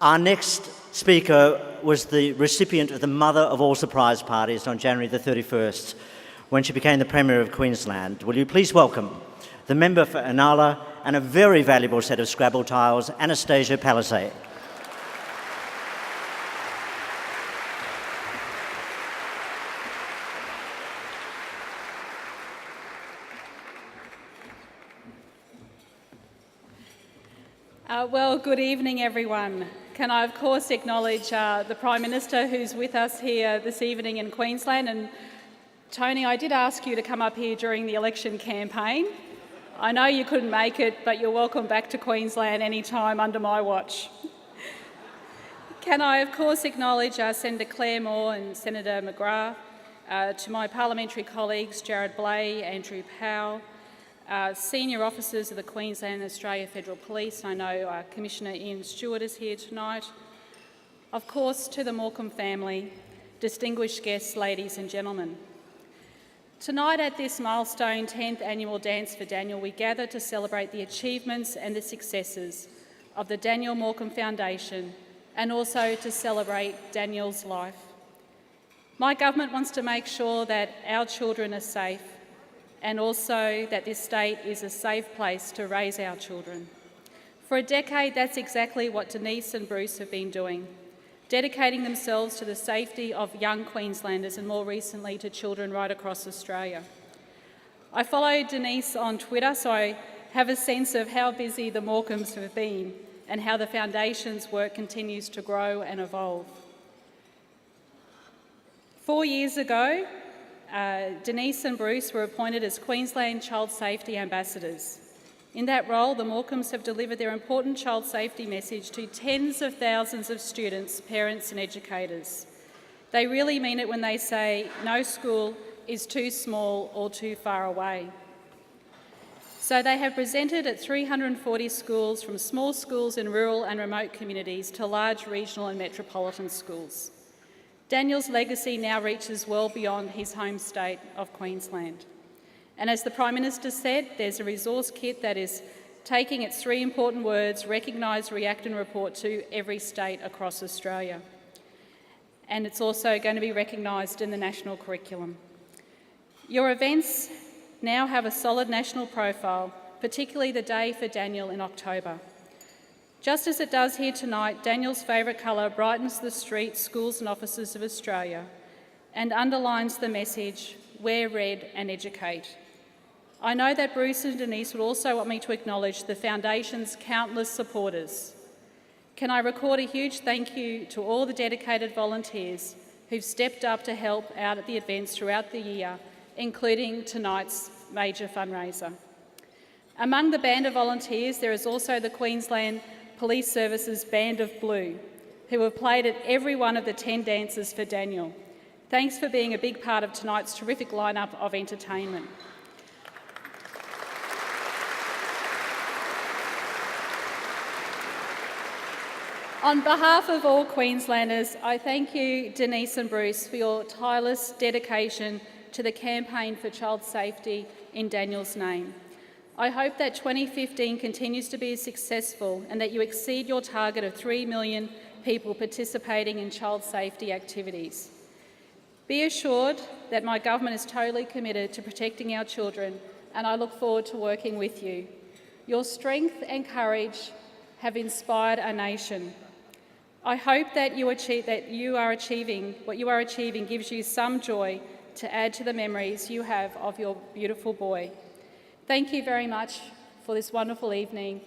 Our next speaker was the recipient of the Mother of All Surprise Parties on January the 31st, when she became the Premier of Queensland. Will you please welcome the member for Inala and a very valuable set of Scrabble tiles, Annastacia Palaszczuk. Well, good evening, everyone. Can I, of course, acknowledge the Prime Minister who's with us here this evening in Queensland. And Tony, I did ask you to come up here during the election campaign. I know you couldn't make it, but you're welcome back to Queensland anytime under my watch. Can I, of course, acknowledge Senator Claire Moore and Senator McGrath, to my parliamentary colleagues Jared Blay, Andrew Powell, senior officers of the Queensland and Australia Federal Police. I know Commissioner Ian Stewart is here tonight. Of course, to the Morecambe family, distinguished guests, ladies and gentlemen. Tonight at this milestone 10th annual Dance for Daniel, we gather to celebrate the achievements and the successes of the Daniel Morecambe Foundation and also to celebrate Daniel's life. My government wants to make sure that our children are safe and also that this state is a safe place to raise our children. For a decade, that's exactly what Denise and Bruce have been doing, dedicating themselves to the safety of young Queenslanders and more recently to children right across Australia. I follow Denise on Twitter, so I have a sense of how busy the Morecambes have been and how the Foundation's work continues to grow and evolve. 4 years ago, Denise and Bruce were appointed as Queensland Child Safety Ambassadors. In that role, the Morecambes have delivered their important child safety message to tens of thousands of students, parents and educators. They really mean it when they say no school is too small or too far away. So they have presented at 340 schools, from small schools in rural and remote communities to large regional and metropolitan schools. Daniel's legacy now reaches well beyond his home state of Queensland. And as the Prime Minister said, there's a resource kit that is taking its three important words, recognise, react and report, to every state across Australia. And it's also going to be recognised in the national curriculum. Your events now have a solid national profile, particularly the Day for Daniel in October. Just as it does here tonight, Daniel's favourite colour brightens the streets, schools and offices of Australia and underlines the message, wear red and educate. I know that Bruce and Denise would also want me to acknowledge the Foundation's countless supporters. Can I record a huge thank you to all the dedicated volunteers who've stepped up to help out at the events throughout the year, including tonight's major fundraiser. Among the band of volunteers, there is also the Queensland Police Service's Band of Blue, who have played at every one of the 10 dances for Daniel. Thanks for being a big part of tonight's terrific lineup of entertainment. On behalf of all Queenslanders, I thank you, Denise and Bruce, for your tireless dedication to the campaign for child safety in Daniel's name. I hope that 2015 continues to be successful and that you exceed your target of 3 million people participating in child safety activities. Be assured that my government is totally committed to protecting our children, and I look forward to working with you. Your strength and courage have inspired our nation. I hope that what you are achieving gives you some joy to add to the memories you have of your beautiful boy. Thank you very much for this wonderful evening,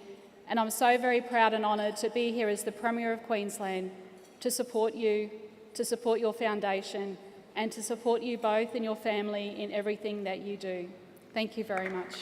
and I'm so very proud and honoured to be here as the Premier of Queensland to support you, to support your foundation, and to support you both and your family in everything that you do. Thank you very much.